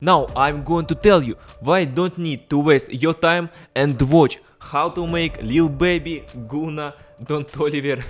Now I'm going to tell you why you don't need to waste your time and watch how to make Lil Baby, Guna, Don Toliver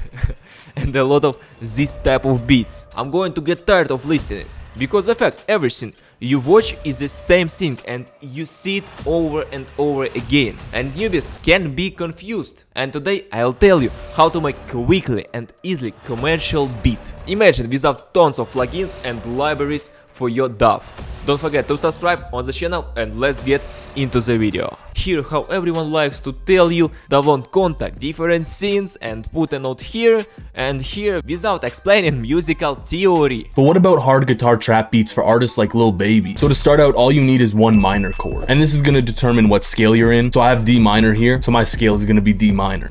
and a lot of this type of beats. I'm going to get tired of listening it, because the fact everything you watch is the same thing and you see it over and over again, and newbies can be confused. And today I'll tell you how to make quickly and easily commercial beat. Imagine without tons of plugins and libraries for your DAW. Don't forget to subscribe on the channel and let's get into the video. Here how everyone likes to tell you download contact different scenes and put a note here and here without explaining musical theory. But what about hard guitar trap beats for artists like Lil Baby? So to start out, all you need is one minor chord, and this is going to determine what scale you're in. So I have D minor here, so my scale is going to be D minor.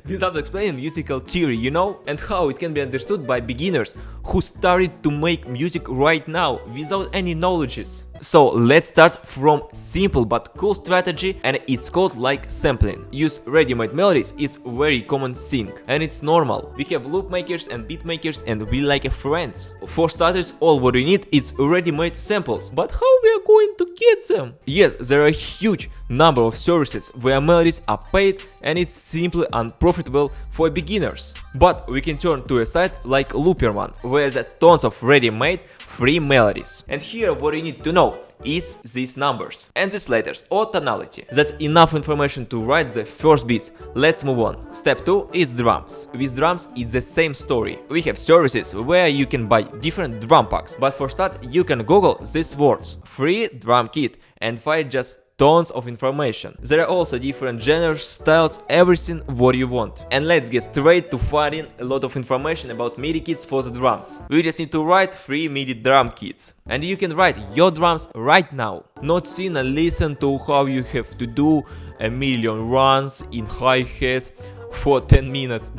Without explaining musical theory, you know, and how it can be understood by beginners who started to make music right now without any knowledges. So let's start from simple but cool strategy, and it's called like sampling. Use ready-made melodies is very common thing and it's normal. We have loop makers and beat makers and we like friends. For starters, all what we need is ready-made samples. But how we are going to get them? Yes, there are a huge number of services where melodies are paid and it's simply unprofitable for beginners. But we can turn to a site like Looperman, where there are tons of ready-made free melodies. And here what you need to know is these numbers and these letters or tonality. That's enough information to write the first beats. Let's move on. Step 2 is drums. With drums it's the same story. We have services where you can buy different drum packs, but for start you can Google these words: free drum kit, and find just tons of information. There are also different genres, styles, everything what you want. And let's get straight to finding a lot of information about MIDI kits for the drums. We just need to write free MIDI drum kits. And you can write your drums right now. Not seen and listen to how you have to do a million runs in hi-hats for 10 minutes.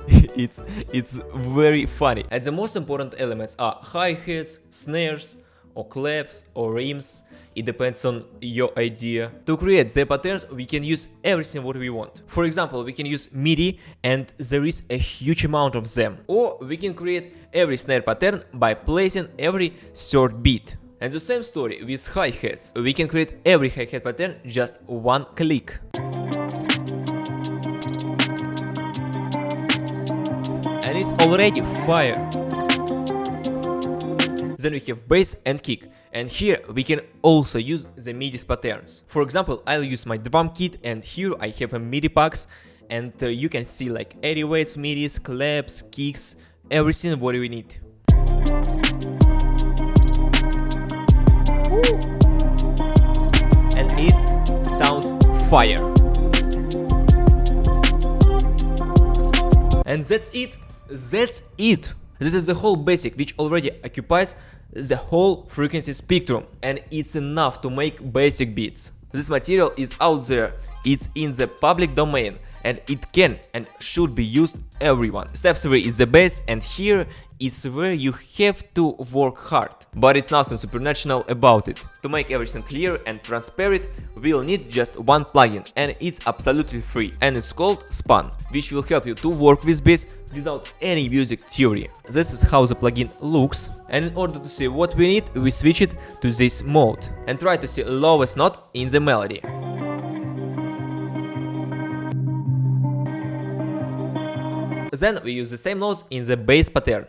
It's very funny. And the most important elements are hi-hats, snares, or claps or rims. It depends on your idea. To create the patterns we can use everything what we want. For example, we can use MIDI and there is a huge amount of them. Or we can create every snare pattern by placing every third beat. And the same story with hi-hats. We can create every hi-hat pattern just one click. And it's already fire. Then we have bass and kick, and here we can also use the MIDI patterns. For example, I'll use my drum kit, and here I have a MIDI packs, and you can see like 80 weights, MIDIs, claps, kicks, everything what we need. Woo! And it sounds fire. And that's it. That's it. This is the whole basic, which already occupies the whole frequency spectrum, and it's enough to make basic beats. This material is out there, it's in the public domain, and it can and should be used everyone. Step 3 is the bass, and here is where you have to work hard. But it's nothing supernatural about it. To make everything clear and transparent, we'll need just one plugin, and it's absolutely free, and it's called Span, which will help you to work with bass without any music theory. This is how the plugin looks, and in order to see what we need, we switch it to this mode and try to see lowest note in the melody. Then we use the same notes in the bass pattern.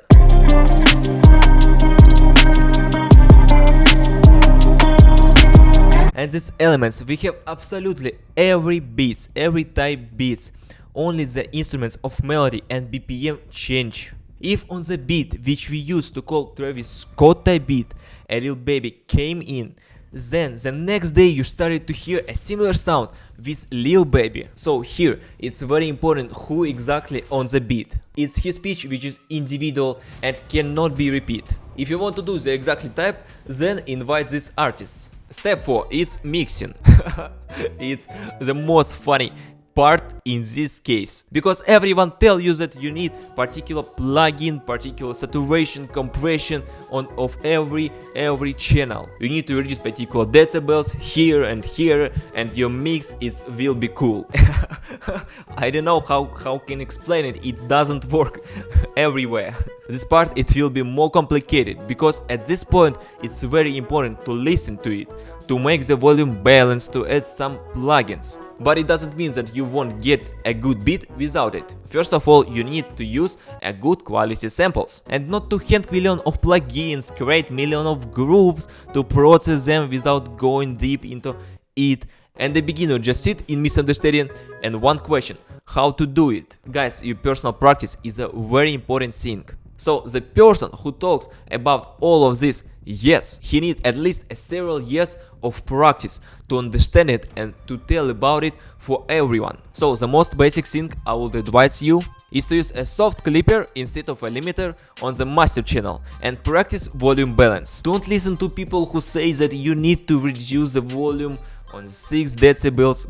And these elements, we have absolutely every beats, every type beats. Only the instruments of melody and BPM change. If on the beat, which we used to call Travis Scott type beat, a Lil Baby came in, then the next day you started to hear a similar sound with Lil Baby. So here it's very important who exactly on the beat. It's his pitch which is individual and cannot be repeated. If you want to do the exactly type, then invite these artists. Step 4, it's mixing. It's the most funny part in this case, because everyone tell you that you need particular plugin, particular saturation, compression of every channel. You need to reduce particular decibels here, and your mix will be cool. I don't know how can explain it. It doesn't work everywhere. This part it will be more complicated because at this point it's very important to listen to it, to make the volume balanced, to add some plugins. But it doesn't mean that you won't get a good beat without it. First of all, you need to use a good quality samples and not to hand million of plugins, create million of groups to process them without going deep into it. And the beginner just sit in misunderstanding and one question: how to do it? Guys, your personal practice is a very important thing. So the person who talks about all of this, yes, he needs at least several years of practice to understand it and to tell about it for everyone. So the most basic thing I would advise you is to use a soft clipper instead of a limiter on the master channel and practice volume balance. Don't listen to people who say that you need to reduce the volume on 6 decibels.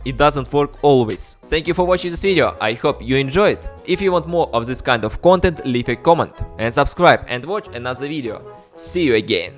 It doesn't work always. Thank you for watching this video, I hope you enjoyed. If you want more of this kind of content, leave a comment and subscribe and watch another video. See you again.